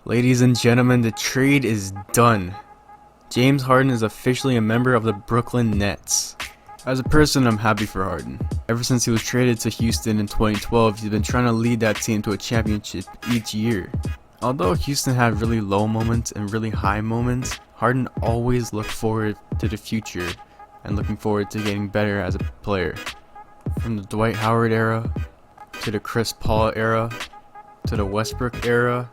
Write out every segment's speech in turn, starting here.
Ladies and gentlemen, the trade is done. James Harden is officially a member of the Brooklyn Nets. As a person, I'm happy for Harden. Ever since he was traded to Houston in 2012, he's been trying to lead that team to a championship each year. Although Houston had really low moments and really high moments, Harden always looked forward to the future and looking forward to getting better as a player. From the Dwight Howard era, to the Chris Paul era, to the Westbrook era,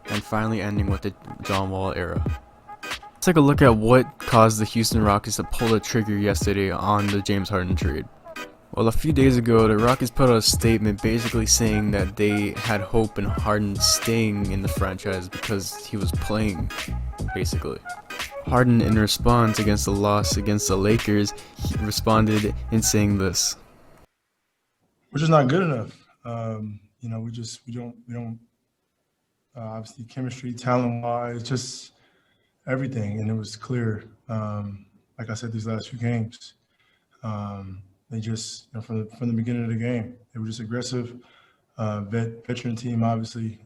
and finally ending with the John Wall era. Let's take a look at what caused the Houston Rockets to pull the trigger yesterday on the James Harden trade. Well, a few days ago, the Rockets put out a statement basically saying that they had hope in Harden staying in the franchise because he was playing, basically. Harden, in response against the loss against the Lakers, he responded in saying this. We're just not good enough. We don't obviously chemistry, talent-wise, just everything. And it was clear, like I said, these last few games, they just, from the beginning of the game, they were just aggressive, veteran team, obviously,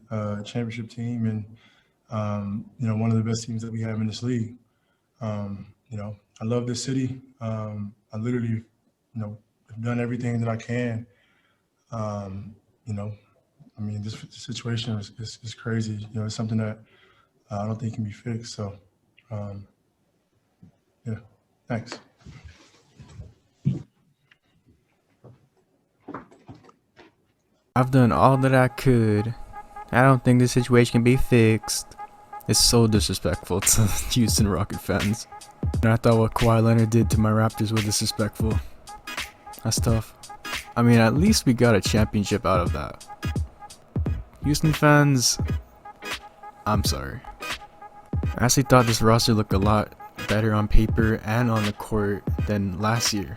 championship team, and, one of the best teams that we have in this league. I love this city. I literally, have done everything that I can. This situation is crazy. It's something that I don't think can be fixed. So, thanks. I've done all that I could. I don't think this situation can be fixed. It's so disrespectful to Houston Rocket fans. And I thought what Kawhi Leonard did to my Raptors was disrespectful. That's tough. I mean, at least we got a championship out of that. Houston fans, I'm sorry. I actually thought this roster looked a lot better on paper and on the court than last year.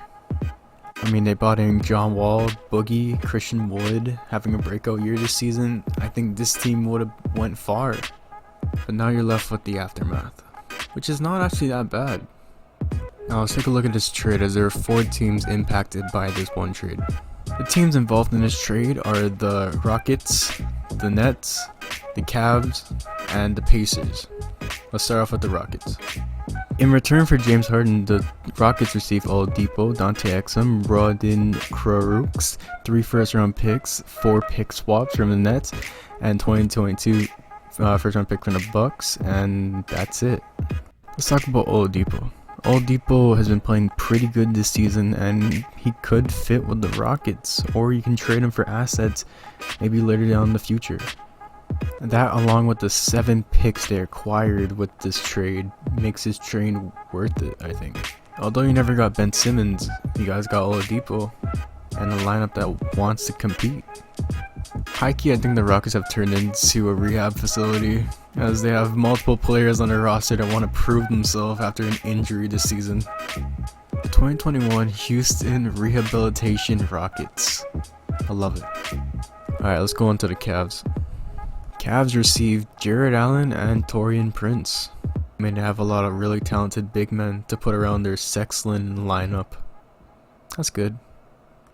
I mean, they brought in John Wall, Boogie, Christian Wood, having a breakout year this season. I think this team would have went far. But now you're left with the aftermath, which is not actually that bad. Now let's take a look at this trade, as there are 4 teams impacted by this one trade. The teams involved in this trade are the Rockets, the Nets, the Cavs, and the Pacers. Let's start off with the Rockets. In return for James Harden, the Rockets received Oladipo, Dante Exum, Rodin Crooks, 3 first-round picks, 4 pick swaps from the Nets, and 2022 first-round pick from the Bucks, and that's it. Let's talk about Oladipo. Oladipo has been playing pretty good this season, and he could fit with the Rockets, or you can trade him for assets maybe later down in the future. That, along with the 7 picks they acquired with this trade, makes this trade worth it, I think. Although you never got Ben Simmons, you guys got Oladipo, and a lineup that wants to compete. High-key, I think the Rockets have turned into a rehab facility, as they have multiple players on their roster that want to prove themselves after an injury this season. The 2021 Houston Rehabilitation Rockets. I love it. Alright, let's go on to the Cavs. Cavs received Jared Allen and Taurean Prince. I mean, they have a lot of really talented big men to put around their Sexland lineup. That's good.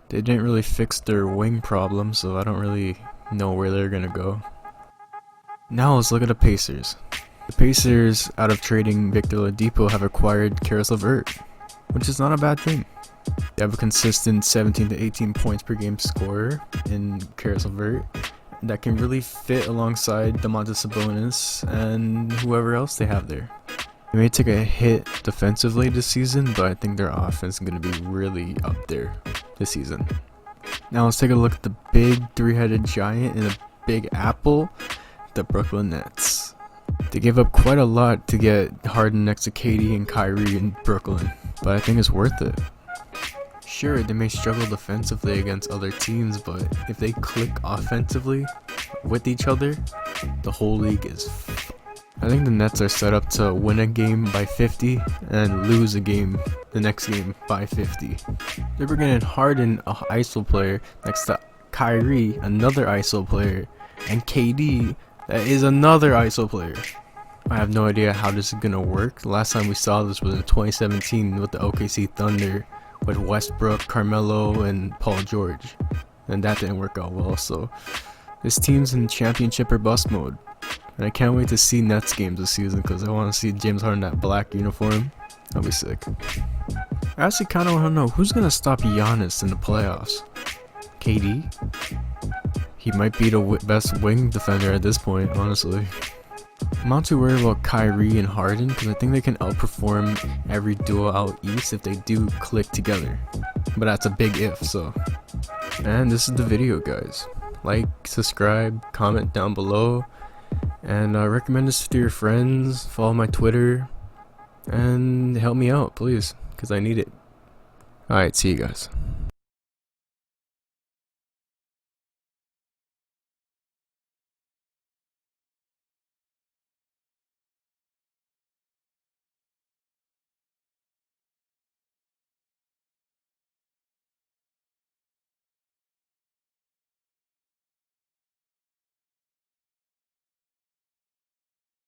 They didn't really fix their wing problem, so I don't really know where they're gonna go. Now let's look at the Pacers. The Pacers, out of trading Victor Oladipo, have acquired Caris LeVert, which is not a bad thing. They have a consistent 17 to 18 points per game scorer in Caris LeVert that can really fit alongside Domantas Sabonis and whoever else they have there. They may take a hit defensively this season, but I think their offense is going to be really up there this season. Now let's take a look at the big 3-headed giant in the Big Apple, the Brooklyn Nets. They gave up quite a lot to get Harden next to KD and Kyrie in Brooklyn, but I think it's worth it. Sure, they may struggle defensively against other teams, but if they click offensively with each other, the whole league is I think the Nets are set up to win a game by 50 and lose a game the next game by 50. They're bringing in Harden, an ISO player, next to Kyrie, another ISO player, and KD, that is another ISO player. I have no idea how this is going to work. The last time we saw this was in 2017 with the OKC Thunder with Westbrook, Carmelo, and Paul George. And that didn't work out well, so this team's in championship or bust mode. And I can't wait to see Nets games this season because I want to see James Harden in that black uniform. That'll be sick. I actually kind of want to know who's going to stop Giannis in the playoffs. KD? He might be the best wing defender at this point, honestly. I'm not too worried about Kyrie and Harden because I think they can outperform every duo out east if they do click together. But that's a big if, so. And this is the video, guys. Like, subscribe, comment down below, and recommend this to your friends, follow my Twitter, and help me out, please, because I need it. Alright, see you guys.